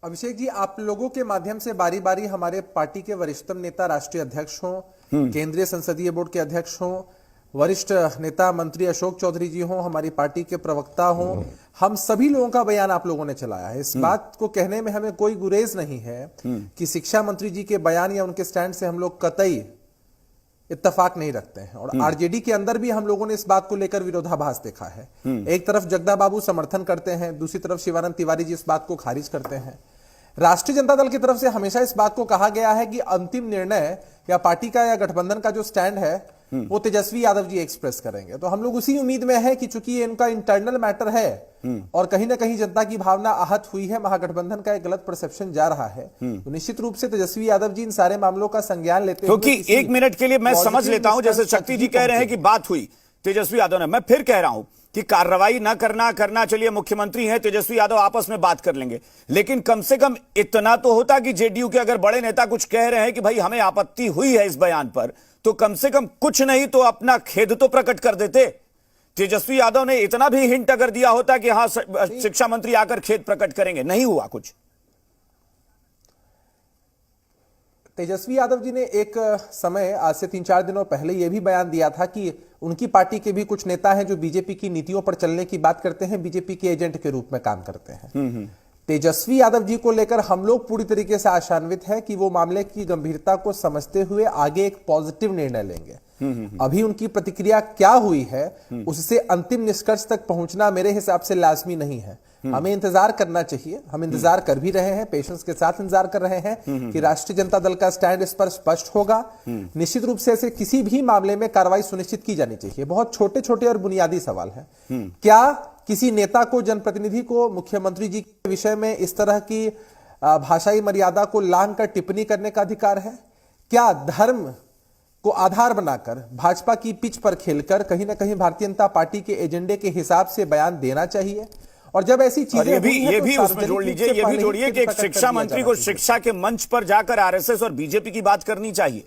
अभिषेक जी, आप लोगों के माध्यम से बारी बारी हमारे पार्टी के वरिष्ठतम नेता राष्ट्रीय अध्यक्ष हों, केंद्रीय संसदीय बोर्ड के अध्यक्ष हों, वरिष्ठ नेता मंत्री अशोक चौधरी जी हों, हमारी पार्टी के प्रवक्ता हों, हम सभी लोगों का बयान आप लोगों ने चलाया है। इस बात को कहने में हमें कोई गुरेज नहीं है कि शिक्षा मंत्री जी के बयान या उनके स्टैंड से हम लोग कतई इत्तेफाक नहीं रखते हैं। और आरजेडी के अंदर भी हम लोगों ने इस बात को लेकर विरोधाभास देखा है। एक तरफ जगदा बाबू समर्थन करते हैं, दूसरी तरफ शिवानंद तिवारी जी इस बात को खारिज करते हैं। राष्ट्रीय जनता दल की तरफ से हमेशा इस बात को कहा गया है कि अंतिम निर्णय या पार्टी का या गठबंधन का जो स्टैंड है वो तेजस्वी यादव जी एक्सप्रेस करेंगे। तो हम लोग उसी उम्मीद में है कि चूंकि ये इनका इंटरनल मैटर है और कहीं ना कहीं जनता की भावना आहत हुई है, महागठबंधन का एक गलत परसेप्शन जा रहा है, तो निश्चित रूप से तेजस्वी यादव जी इन सारे मामलों का संज्ञान लेते हैं। क्योंकि एक मिनट के लिए मैं समझ लेता हूं, जैसे शक्ति जी कह रहे हैं कि बात हुई तेजस्वी यादव ने, मैं फिर कह रहा हूं कि कार्रवाई ना करना चलिए मुख्यमंत्री हैं, तेजस्वी यादव आपस में बात कर लेंगे, लेकिन कम से कम इतना तो होता कि जेडीयू के अगर बड़े नेता कुछ कह रहे हैं कि भाई हमें आपत्ति हुई है इस बयान पर, तो कम से कम कुछ नहीं तो अपना खेद तो प्रकट कर देते। तेजस्वी यादव ने इतना भी हिंट अगर दिया होता कि हां शिक्षा मंत्री आकर खेद प्रकट करेंगे, नहीं हुआ कुछ। तेजस्वी यादव जी ने एक समय आज से 3-4 दिनों पहले यह भी बयान दिया था कि उनकी पार्टी के भी कुछ नेता हैं जो बीजेपी की नीतियों पर चलने की बात करते हैं, बीजेपी के एजेंट के रूप में काम करते हैं। तेजस्वी यादव जी को लेकर हम लोग पूरी तरीके से आशान्वित हैं कि वो मामले की गंभीरता को समझते हुए आगे एक पॉजिटिव निर्णय लेंगे। अभी उनकी प्रतिक्रिया क्या हुई है उससे अंतिम निष्कर्ष तक पहुंचना मेरे हिसाब से लाजमी नहीं है। हमें इंतजार करना चाहिए, हम इंतजार कर भी रहे हैं, पेशेंस के साथ इंतजार कर रहे हैं कि राष्ट्रीय जनता दल का स्टैंड इस पर स्पष्ट होगा। निश्चित रूप से ऐसे किसी भी मामले में कार्रवाई सुनिश्चित की जानी चाहिए। बहुत छोटे छोटे और बुनियादी सवाल है। क्या किसी नेता को, जनप्रतिनिधि को मुख्यमंत्री जी के विषय में इस तरह की भाषाई मर्यादा को लांघ कर टिप्पणी करने का अधिकार है? क्या धर्म को आधार बनाकर भाजपा की पिच पर खेलकर कहीं ना कहीं भारतीय जनता पार्टी के एजेंडे के हिसाब से बयान देना चाहिए? और जब ऐसी चीजें ये भी उसमें जोड़ लीजिए, ये भी जोड़िए कि एक शिक्षा मंत्री को शिक्षा के मंच पर जाकर आरएसएस और बीजेपी की बात करनी चाहिए।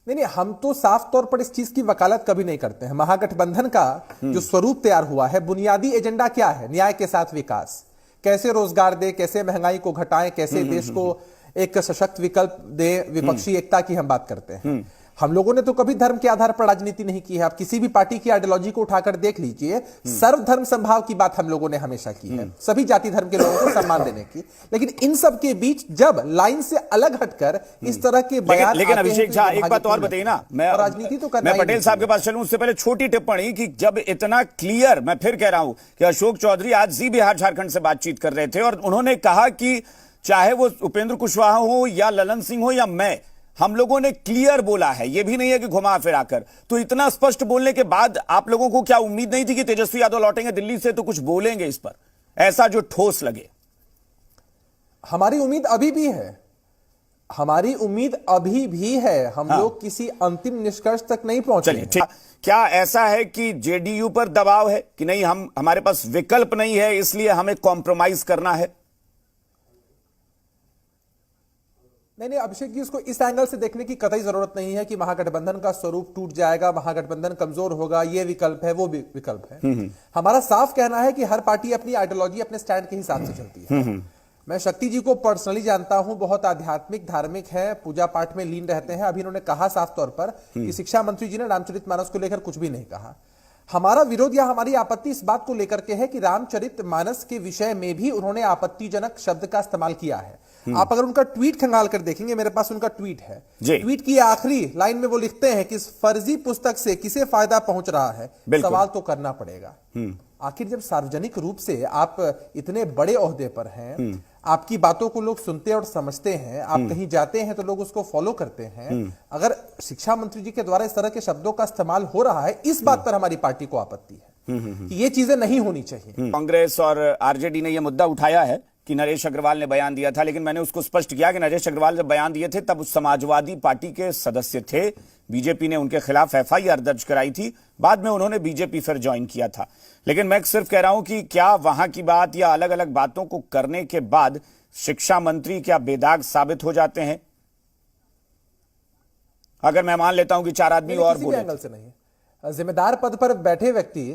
नहीं, हम तो साफ तौर पर इस चीज की वकालत कभी नहीं करते हैं। महागठबंधन का जो स्वरूप तैयार हुआ है, बुनियादी एजेंडा क्या है? न्याय के साथ विकास, कैसे रोजगार दे, कैसे महंगाई को घटाएं, कैसे देश को एक सशक्त विकल्प दे, विपक्षी एकता की हम बात करते हैं। हम लोगों ने तो कभी धर्म के आधार पर राजनीति नहीं की है। आप किसी भी पार्टी की आइडियोलॉजी को उठाकर देख लीजिए, सर्वधर्म संभाव की बात हम लोगों ने हमेशा की है, सभी जाति धर्म के लोगों को सम्मान देने की। लेकिन इन सब के बीच जब लाइन से अलग हटकर इस तरह के बयान, लेकिन अभिषेक झा एक बात और बताइए ना, मैं राजनीति तो करना, मैं पटेल साहब के पास चलूं उससे पहले छोटी टिप्पणी कि जब इतना क्लियर, मैं फिर कह रहा हूं कि अशोक चौधरी आज जी बिहार झारखंड से बातचीत कर रहे थे और उन्होंने कहा कि चाहे वो उपेंद्र कुशवाहा हो या ललन सिंह हो या मैं, हम लोगों ने क्लियर बोला है, ये भी नहीं है कि घुमा फिरा कर। तो इतना स्पष्ट बोलने के बाद आप लोगों को क्या उम्मीद नहीं थी कि तेजस्वी यादव लौटेंगे दिल्ली से तो कुछ बोलेंगे इस पर, ऐसा जो ठोस लगे? हमारी उम्मीद अभी भी है, हमारी उम्मीद अभी भी है। हम लोग किसी अंतिम निष्कर्ष तक नहीं पहुंचे हैं। क्या ऐसा है कि जेडीयू पर दबाव है कि नहीं, हमारे पास विकल्प नहीं है इसलिए हमें कॉम्प्रोमाइज करना है? नहीं, अभिषेक जी, उसको इस एंगल से देखने की कतई जरूरत नहीं है कि महागठबंधन का स्वरूप टूट जाएगा, महागठबंधन कमजोर होगा, ये विकल्प है, वो विकल्प है। हमारा साफ कहना है कि हर पार्टी अपनी आइडियोलॉजी, अपने स्टैंड के हिसाब से चलती है। मैं शक्ति जी को पर्सनली जानता हूं, बहुत आध्यात्मिक, धार्मिक है, पूजा पाठ में लीन रहते हैं। अभी इन्होंने कहा साफ तौर पर कि शिक्षा मंत्री जी ने रामचरितमानस को लेकर कुछ भी नहीं कहा। हमारा विरोध या हमारी आपत्ति इस बात को लेकर के है कि रामचरितमानस के विषय में भी उन्होंने आपत्तिजनक शब्द का इस्तेमाल किया है। आप अगर उनका ट्वीट खंगाल कर देखेंगे, मेरे पास उनका ट्वीट है, ट्वीट की आखिरी लाइन में वो लिखते हैं कि इस फर्जी पुस्तक से किसे फायदा पहुंच रहा है, सवाल तो करना पड़ेगा। आखिर जब सार्वजनिक रूप से आप इतने बड़े ओहदे पर हैं, आपकी बातों को लोग सुनते और समझते हैं, आप कहीं जाते हैं तो लोग उसको फॉलो करते हैं, अगर शिक्षा मंत्री जी के द्वारा इस तरह के शब्दों का इस्तेमाल हो रहा है, इस बात पर हमारी पार्टी को आपत्ति है कि ये चीजें नहीं होनी चाहिए। कांग्रेस और आरजेडी ने यह मुद्दा उठाया है कि नरेश अग्रवाल ने बयान दिया था, लेकिन मैंने उसको स्पष्ट किया कि नरेश अग्रवाल जब बयान दिए थे तब समाजवादी पार्टी के सदस्य थे, बीजेपी ने उनके खिलाफ एफआईआर दर्ज कराई थी, बाद में उन्होंने बीजेपी फिर ज्वाइन किया था। लेकिन मैं सिर्फ कह रहा हूं कि क्या वहां की बात या अलग अलग बातों को करने के बाद शिक्षा मंत्री क्या बेदाग साबित हो जाते हैं? अगर मैं मान लेता हूं कि 4 आदमी और बोले, एंगल से नहीं, जिम्मेदार पद पर बैठे व्यक्ति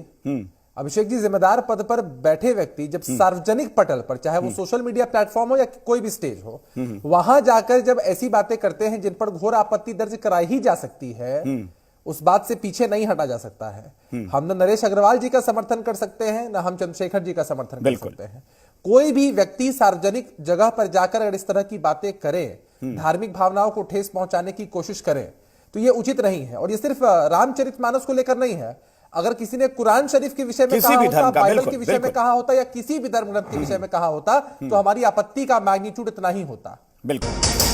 अभिषेक जी, जिम्मेदार पद पर बैठे व्यक्ति जब सार्वजनिक पटल पर, चाहे वो सोशल मीडिया प्लेटफॉर्म हो या कोई भी स्टेज हो, वहां जाकर जब ऐसी बातें करते हैं जिन पर घोर आपत्ति दर्ज कराई ही जा सकती है, उस बात से पीछे नहीं हटा जा सकता है। हम न नरेश अग्रवाल जी का समर्थन कर सकते हैं, न हम चंद्रशेखर जी का समर्थन कर सकते हैं। कोई भी व्यक्ति सार्वजनिक जगह पर जाकर अगर इस तरह की बातें करे, धार्मिक भावनाओं को ठेस पहुंचाने की कोशिश करे, तो ये उचित नहीं है। और ये सिर्फ रामचरितमानस को लेकर नहीं है, अगर किसी ने कुरान शरीफ के विषय में कहा होता, बाइबल के विषय में कहा होता, या किसी भी धर्म ग्रंथ के विषय में कहा होता, तो हमारी आपत्ति का मैग्नीट्यूड इतना ही होता। बिल्कुल।